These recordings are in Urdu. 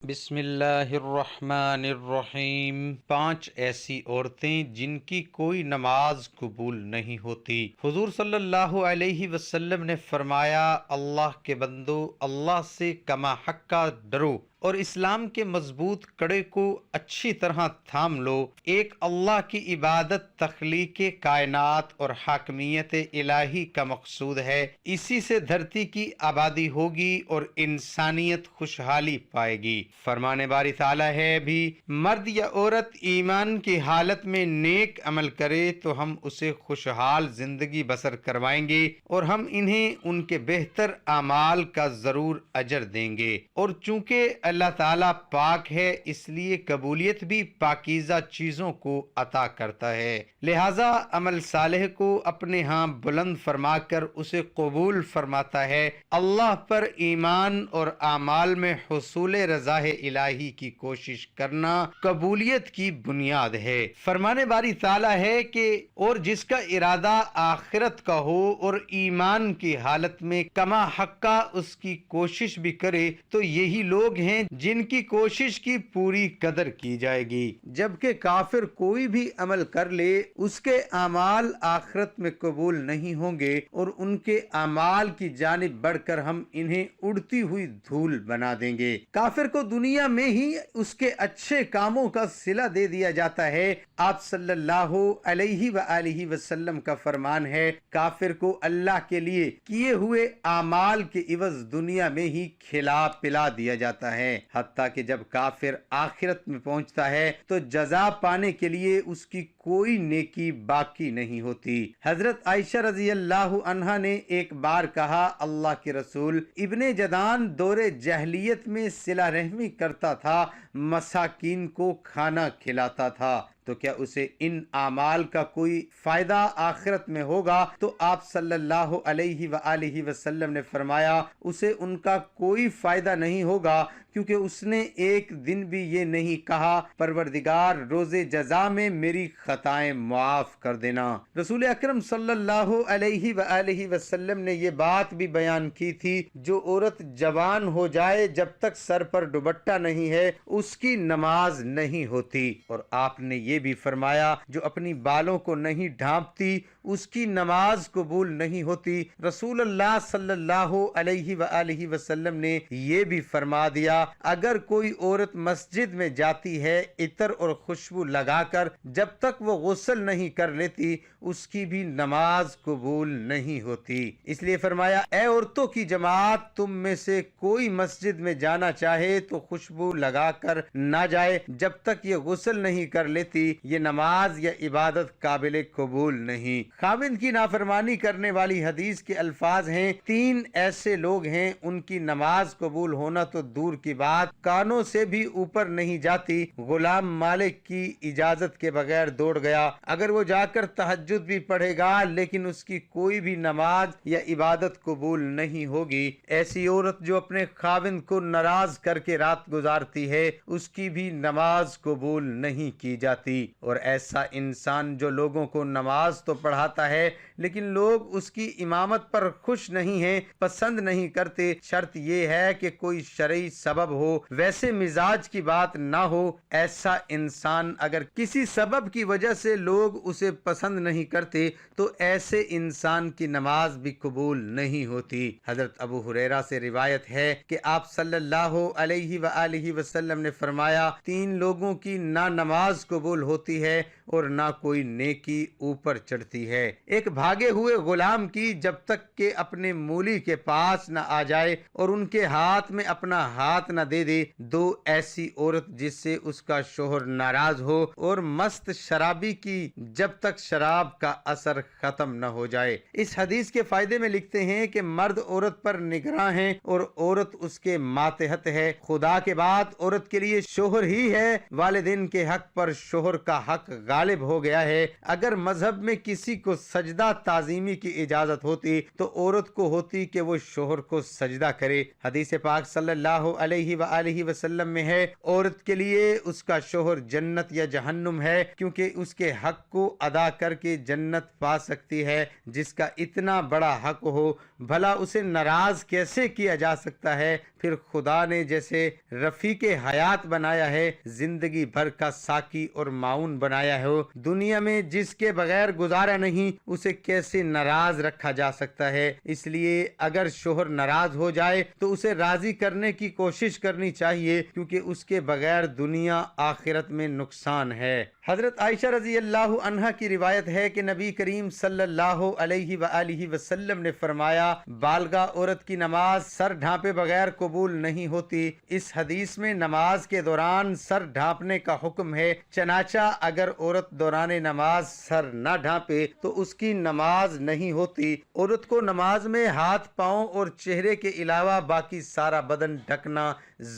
بسم اللہ الرحمن الرحیم۔ 5 ایسی عورتیں جن کی کوئی نماز قبول نہیں ہوتی۔ حضور صلی اللہ علیہ وسلم نے فرمایا، اللہ کے بندو، اللہ سے کما حقہ ڈرو اور اسلام کے مضبوط کڑے کو اچھی طرح تھام لو۔ ایک اللہ کی عبادت تخلیق کائنات اور حاکمیت الہی کا مقصود ہے۔ اسی سے دھرتی کی آبادی ہوگی اور انسانیت خوشحالی پائے گی۔ فرمان باری تعالیٰ ہے بھی، مرد یا عورت ایمان کی حالت میں نیک عمل کرے تو ہم اسے خوشحال زندگی بسر کروائیں گے اور ہم انہیں ان کے بہتر اعمال کا ضرور اجر دیں گے۔ اور چونکہ اللہ تعالیٰ پاک ہے، اس لیے قبولیت بھی پاکیزہ چیزوں کو عطا کرتا ہے، لہذا عمل صالح کو اپنے ہاں بلند فرما کر اسے قبول فرماتا ہے۔ اللہ پر ایمان اور اعمال میں حصول رضا الہی کی کوشش کرنا قبولیت کی بنیاد ہے۔ فرمان باری تعالیٰ ہے کہ اور جس کا ارادہ آخرت کا ہو اور ایمان کی حالت میں کما حقہ اس کی کوشش بھی کرے تو یہی لوگ ہیں جن کی کوشش کی پوری قدر کی جائے گی، جبکہ کافر کوئی بھی عمل کر لے اس کے اعمال آخرت میں قبول نہیں ہوں گے اور ان کے اعمال کی جانب بڑھ کر ہم انہیں اڑتی ہوئی دھول بنا دیں گے۔ کافر کو دنیا میں ہی اس کے اچھے کاموں کا صلہ دے دیا جاتا ہے۔ آپ صلی اللہ علیہ وآلہ وسلم کا فرمان ہے، کافر کو اللہ کے لیے کیے ہوئے اعمال کے عوض دنیا میں ہی کھلا پلا دیا جاتا ہے، حتیٰ کہ جب کافر آخرت میں پہنچتا ہے تو جزا پانے کے لیے اس کی کوئی نیکی باقی نہیں ہوتی۔ حضرت عائشہ رضی اللہ عنہا نے ایک بار کہا، اللہ کے رسول، ابن جدعان دور جاہلیت میں صلہ رحمی کرتا تھا، مساکین کو کھانا کھلاتا تھا، تو کیا اسے ان اعمال کا کوئی فائدہ آخرت میں ہوگا؟ تو آپ صلی اللہ علیہ وآلہ وسلم نے فرمایا، اسے ان کا کوئی فائدہ نہیں ہوگا، کیونکہ اس نے ایک دن بھی یہ نہیں کہا، پروردگار روز جزا میں میری خطائیں معاف کر دینا۔ رسول اکرم صلی اللہ علیہ وآلہ وسلم نے یہ بات بھی بیان کی تھی، جو عورت جوان ہو جائے جب تک سر پر دوپٹہ نہیں ہے اس کی نماز نہیں ہوتی، اور آپ نے یہ بھی فرمایا، جو اپنی بالوں کو نہیں ڈھانپتی اس کی نماز قبول نہیں ہوتی۔ رسول اللہ صلی اللہ علیہ وآلہ وسلم نے یہ بھی فرما دیا، اگر کوئی عورت مسجد میں جاتی ہے عطر اور خوشبو لگا کر، جب تک وہ غسل نہیں کر لیتی اس کی بھی نماز قبول نہیں ہوتی۔ اس لیے فرمایا، اے عورتوں کی جماعت، تم میں سے کوئی مسجد میں جانا چاہے تو خوشبو لگا کر نہ جائے، جب تک یہ غسل نہیں کر لیتی یہ نماز یا عبادت قابل قبول نہیں۔ خاوند کی نافرمانی کرنے والی حدیث کے الفاظ ہیں، 3 ایسے لوگ ہیں ان کی نماز قبول ہونا تو دور کی بات، کانوں سے بھی اوپر نہیں جاتی۔ غلام مالک کی اجازت کے بغیر دوڑ گیا، اگر وہ جا کر تہجد بھی پڑھے گا لیکن اس کی کوئی بھی نماز یا عبادت قبول نہیں ہوگی۔ ایسی عورت جو اپنے خاوند کو ناراض کر کے رات گزارتی ہے اس کی بھی نماز قبول نہیں کی جاتی۔ اور ایسا انسان جو لوگوں کو نماز تو پڑھاتا ہے لیکن لوگ اس کی امامت پر خوش نہیں ہیں، پسند نہیں کرتے، شرط یہ ہے کہ کوئی شرعی سبب ہو، ویسے مزاج کی بات نہ ہو، ایسا انسان اگر کسی سبب کی وجہ سے لوگ اسے پسند نہیں کرتے تو ایسے انسان کی نماز بھی قبول نہیں ہوتی۔ حضرت ابو ہریرہ سے روایت ہے کہ آپ صلی اللہ علیہ وآلہ وسلم نے فرمایا، 3 لوگوں کی نہ نماز قبول ہوتی ہے اور نہ کوئی نیکی اوپر چڑھتی ہے۔ ایک بھاگے ہوئے غلام کی جب تک کہ اپنے مولی کے پاس نہ آ جائے اور ان کے ہاتھ میں اپنا ہاتھ نہ دے دے۔ 2 ایسی عورت جس سے اس کا شوہر ناراض ہو اور مست شرابی کی جب تک شراب کا اثر ختم نہ ہو جائے۔ اس حدیث کے فائدے میں لکھتے ہیں کہ مرد عورت پر نگراں ہے اور عورت اس کے ماتحت ہے۔ خدا کے بعد عورت کے لیے شوہر ہی ہے، والدین کے حق پر شوہر شوہر کا حق غالب ہو گیا ہے۔ اگر مذہب میں کسی کو سجدہ تعظیمی کی اجازت ہوتی تو عورت کو ہوتی کہ وہ شوہر کو سجدہ کرے۔ حدیث پاک صلی اللہ علیہ وآلہ وسلم میں ہے، عورت کے لیے اس کا شوہر جنت یا جہنم ہے، کیونکہ اس کے حق کو ادا کر کے جنت پا سکتی ہے۔ جس کا اتنا بڑا حق ہو، بھلا اسے ناراض کیسے کیا جا سکتا ہے؟ پھر خدا نے جیسے رفیق حیات بنایا ہے، زندگی بھر کا ساقی اور معاون بنایا ہو، دنیا میں جس کے بغیر گزارا نہیں، اسے کیسے ناراض رکھا جا سکتا ہے؟ اس لیے اگر شوہر ناراض ہو جائے تو اسے راضی کرنے کی کوشش کرنی چاہیے، کیونکہ اس کے بغیر دنیا آخرت میں نقصان ہے۔ حضرت عائشہ رضی اللہ عنہا کی روایت ہے کہ نبی کریم صلی اللہ علیہ وآلہ وسلم نے فرمایا، بالغہ عورت کی نماز سر ڈھانپے بغیر قبول نہیں ہوتی۔ اس حدیث میں نماز کے دوران سر ڈھانپنے کا حکم ہے، چنانچہ اگر عورت دوران نماز سر نہ ڈھانپے تو اس کی نماز نہیں ہوتی۔ عورت کو نماز میں ہاتھ، پاؤں اور چہرے کے علاوہ باقی سارا بدن ڈھکنا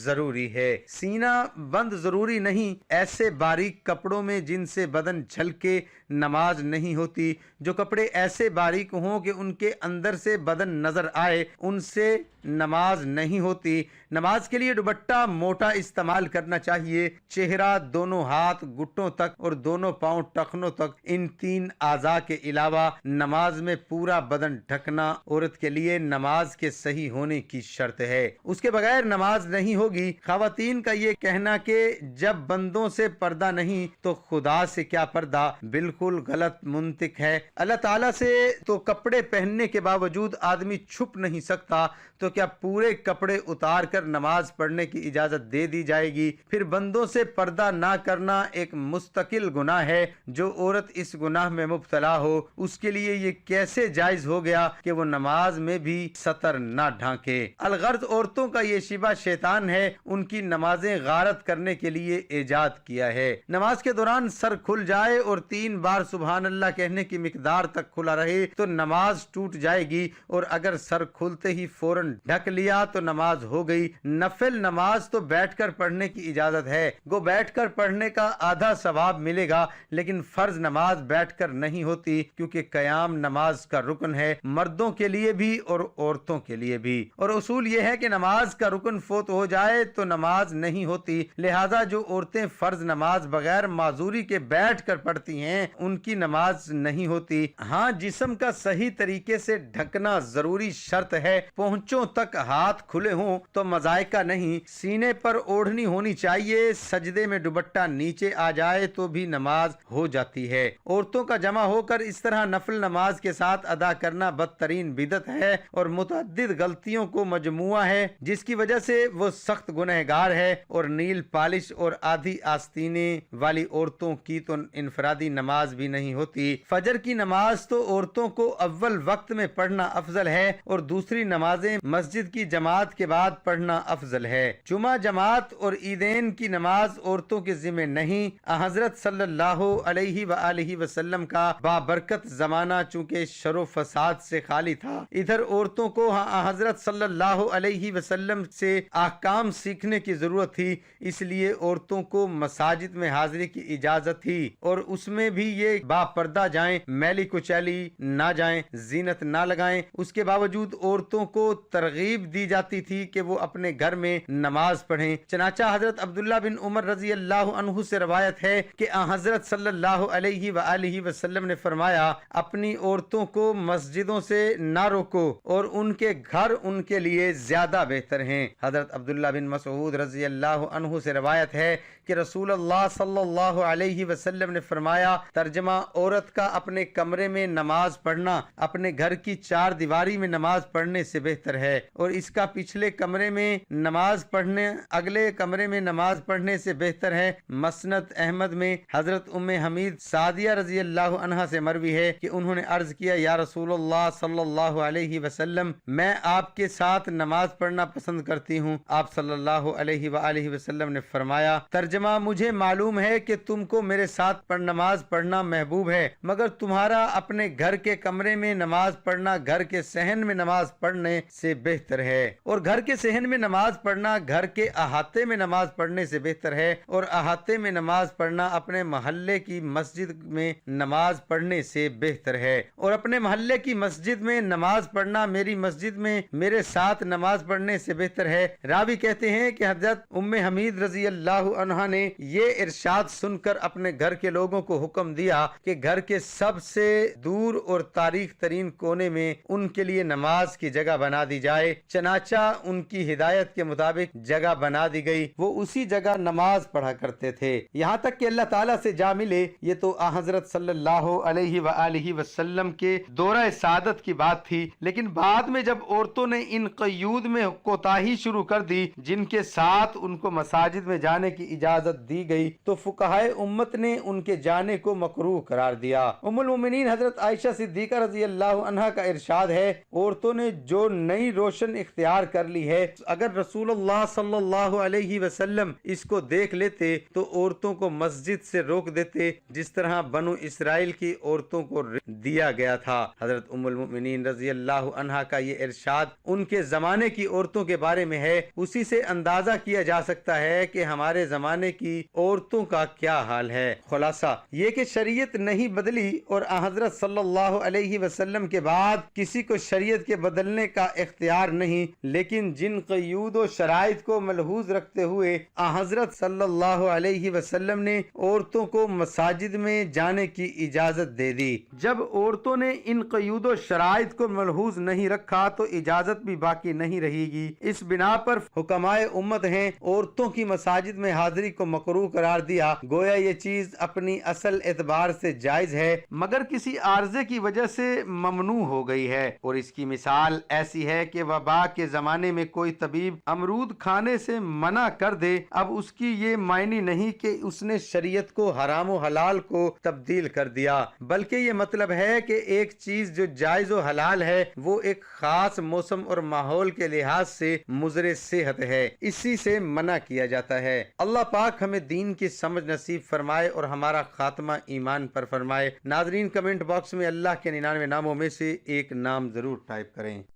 ضروری ہے۔ سینہ بند ضروری نہیں، ایسے باریک کپڑوں میں جن سے بدن جھلکے نماز نہیں ہوتی۔ جو کپڑے ایسے باریک ہوں کہ ان کے اندر سے بدن نظر آئے، ان سے نماز نہیں ہوتی۔ نماز کے لیے دوپٹہ موٹا استعمال کرنا چاہیے۔ چہرہ، دونوں ہاتھ گھٹنوں تک اور دونوں پاؤں ٹخنوں تک، ان تین اعضاء کے علاوہ نماز میں پورا بدن ڈھکنا عورت کے لیے نماز کے صحیح ہونے کی شرط ہے۔ اس کے بغیر نماز نہیں ہوگی۔ خواتین کا یہ کہنا کہ جب بندوں سے پردہ نہیں تو خدا سے کیا پردہ، بالکل غلط منطق ہے۔ اللہ تعالیٰ سے تو کپڑے پہننے کے باوجود آدمی چھپ نہیں سکتا، تو کیا پورے کپڑے اتار کر نماز پڑھنے کی اجازت دے دی جائے گی؟ پھر بندوں سے پردہ نہ کرنا ایک مستقل گناہ ہے۔ جو عورت اس گناہ میں مبتلا ہو، اس کے لیے یہ کیسے جائز ہو گیا کہ وہ نماز میں بھی سطر نہ ڈھانکے؟ الغرض عورتوں کا یہ شبہ شیطان ہے، ان کی نمازیں غارت کرنے کے لیے ایجاد کیا ہے۔ نماز کے دوران سر کھل جائے اور 3 بار سبحان اللہ کہنے کی مقدار تک کھلا رہے تو نماز ٹوٹ جائے گی، اور اگر سر کھلتے ہی فوراً ڈھک لیا تو نماز ہو گئی۔ نفل نماز تو بیٹھ کر پڑھنے کی اجازت ہے، گو بیٹھ کر پڑھنے کا آدھا ثواب ملے گا، لیکن فرض نماز بیٹھ کر نہیں ہوتی، کیونکہ قیام نماز کا رکن ہے، مردوں کے لیے بھی اور عورتوں کے لیے بھی۔ اور اصول یہ ہے کہ نماز کا رکن فوت ہو جائے تو نماز نہیں ہوتی، لہذا جو عورتیں فرض نماز بغیر معذوری کے بیٹھ کر پڑھتی ہیں ان کی نماز نہیں ہوتی۔ ہاں، جسم کا صحیح طریقے سے ڈھکنا ضروری شرط ہے، پہنچوں تک ہاتھ کھلے ہوں تو مذائقہ نہیں، سینے پر اوڑھنی ہونی چاہیے، سجدے میں دوپٹہ نیچے آ جائے تو بھی نماز ہو جاتی ہے۔ عورتوں کا جمع ہو کر اس طرح نفل نماز کے ساتھ ادا کرنا بدترین بدعت ہے اور متعدد غلطیوں کو مجموعہ ہے، جس کی وجہ سے وہ سخت گنہگار ہے۔ اور نیل پالش اور آدھی آستینے والی عورتوں کی تو انفرادی نماز بھی نہیں ہوتی۔ فجر کی نماز تو عورتوں کو اول وقت میں پڑھنا افضل ہے اور دوسری نمازیں مسجد کی جماعت کے بعد پڑھنا افضل ہے۔ جمعہ جماعت اور عیدین کی نماز عورتوں کے ذمہ نہیں۔ حضرت صلی اللہ علیہ وآلہ وسلم کا بابرکت زمانہ چونکہ شر و فساد سے خالی تھا، ادھر عورتوں کو حضرت صلی اللہ علیہ وسلم سے احکام سیکھنے کی ضرورت تھی، اس لیے عورتوں کو مساجد میں حاضری کی اجازت تھی، اور اس میں بھی یہ با پردہ جائیں، میلی کچیلی نہ جائیں، زینت نہ لگائیں۔ اس کے باوجود عورتوں کو ترغیب دی جاتی تھی کہ وہ اپنے گھر میں نماز پڑھیں۔ چنانچہ حضرت عبداللہ بن عمر رضی اللہ عنہ سے روایت ہے کہ حضرت صلی اللہ علیہ وآلہ وسلم نے فرمایا، اپنی عورتوں کو مسجدوں سے نہ روکو اور ان کے گھر ان کے لیے زیادہ بہتر ہیں۔ حضرت عبداللہ بن مسعود رضی اللہ عنہ سے روایت ہے کہ رسول اللہ صلی اللہ علیہ وسلم نے فرمایا، ترجمہ: عورت کا اپنے کمرے میں نماز پڑھنا اپنے گھر کی 4 دیواری میں نماز پڑھنے سے بہتر ہے، اور اس کا پچھلے کمرے میں نماز پڑھنے اگلے کمرے میں نماز پڑھنے سے بہتر ہے۔ مسند احمد میں حضرت ام حمید سعدیہ رضی اللہ عنہا سے مروی ہے کہ انہوں نے عرض کیا، یا رسول اللہ صلی اللہ علیہ وسلم، میں آپ کے ساتھ نماز پڑھنا پسند کرتی ہوں۔ آپ صلی اللہ علیہ وآلہ وسلم نے فرمایا، ترجمہ، مجھے معلوم ہے کہ تم کو میرے ساتھ نماز پڑھنا محبوب ہے، مگر تمہارا اپنے گھر کے کمرے میں نماز پڑھنا گھر کے صحن میں نماز پڑھنے سے بہتر ہے، اور گھر کے صحن میں نماز پڑھنا گھر کے احاطے میں نماز پڑھنے سے بہتر ہے، اور احاطے میں نماز پڑھنا اپنے محلے کی مسجد میں نماز پڑھنے سے بہتر ہے، اور اپنے محلے کی مسجد میں نماز پڑھنا میری مسجد میں میرے ساتھ نماز پڑھنے سے بہتر ہے۔ راوی کہتے ہیں کہ حضرت ام حمید رضی اللہ عنہا نے یہ ارشاد سن کر اپنے گھر کے لوگوں کو حکم دیا کہ گھر کے سب سے دور اور تاریخ ترین کونے میں ان کے لیے نماز کی جگہ بنا دی جائے، چنانچہ ان کی ہدایت کے مطابق جگہ بنا دی گئی، وہ اسی جگہ نماز پڑھا کرتے تھے یہاں تک کہ اللہ تعالیٰ سے جا ملے۔ یہ تو حضرت صلی اللہ علیہ وآلہ وسلم کے دورہ سعادت کی بات تھی، لیکن بعد میں جب عورتوں نے ان قیود میں کوتاہی شروع کر دی جن کے ساتھ ان کو مساجد میں جانے کی اجازت دی گئی، تو فقہائے امت نے ان کے جانے کو مکروہ قرار دیا۔ ام المومنین حضرت عائشہ صدیقہ رضی اللہ عنہا کا ارشاد ہے، عورتوں نے جو نئی روشن اختیار کر لی ہے، اگر رسول اللہ صلی اللہ علیہ وسلم اس کو دیکھ لیتے تو عورتوں کو مسجد سے روک دیتے، جس طرح بنو اسرائیل کی عورتوں کو دیا گیا تھا۔ حضرت ام المؤمنین رضی اللہ عنہا کا یہ ارشاد ان کے زمانے کی عورتوں کے بارے میں ہے، اسی سے اندازہ کیا جا سکتا ہے کہ ہمارے زمانے کی عورتوں کا کیا حال ہے۔ خلاصہ یہ کہ شریعت نہیں بدلی، اور حضرت صلی اللہ علیہ وسلم کے بعد کسی کو شریعت کے بدلنے کا اختیار نہیں، لیکن جن قیود و شرائط کو ملحوظ رکھتے ہوئے حضرت صلی اللہ علیہ وسلم نے عورتوں کو مساجد میں جانے کی اجازت دے دی، جب عورتوں نے ان قیود و شرائط کو ملحوظ نہیں رکھا تو اجازت بھی باقی نہیں رہے گی۔ اس بنا پر حکمائے امت ہیں عورتوں کی مساجد میں حاضری کو مکروہ قرار دیا، گویا یہ چیز اپنی اصل اعتبار سے جائز ہے مگر کسی عارضے کی وجہ سے ممنوع ہو گئی ہے، اور اس کی مثال ایسی ہے کہ وبا کے زمانے میں کوئی طبیب امرود کھانے سے منع کر دے، اب اس کی یہ معنی نہیں کہ اس نے شریعت کو حرام و حلال کو تبدیل کر دیا، بلکہ یہ مطلب ہے کہ ایک چیز جو جائز و حلال ہے وہ ایک خاص موسم اور ماحول کے لحاظ سے مضر صحت ہے، اسی سے منع کیا جاتا ہے۔ اللہ پاک ہمیں دین کی سمجھ نصیب فرمائے اور ہمارا خاتمہ ایمان پر فرمائے۔ ناظرین، کمنٹ باکس میں اللہ کے 99 ناموں میں سے ایک نام ضرور ٹائپ کریں۔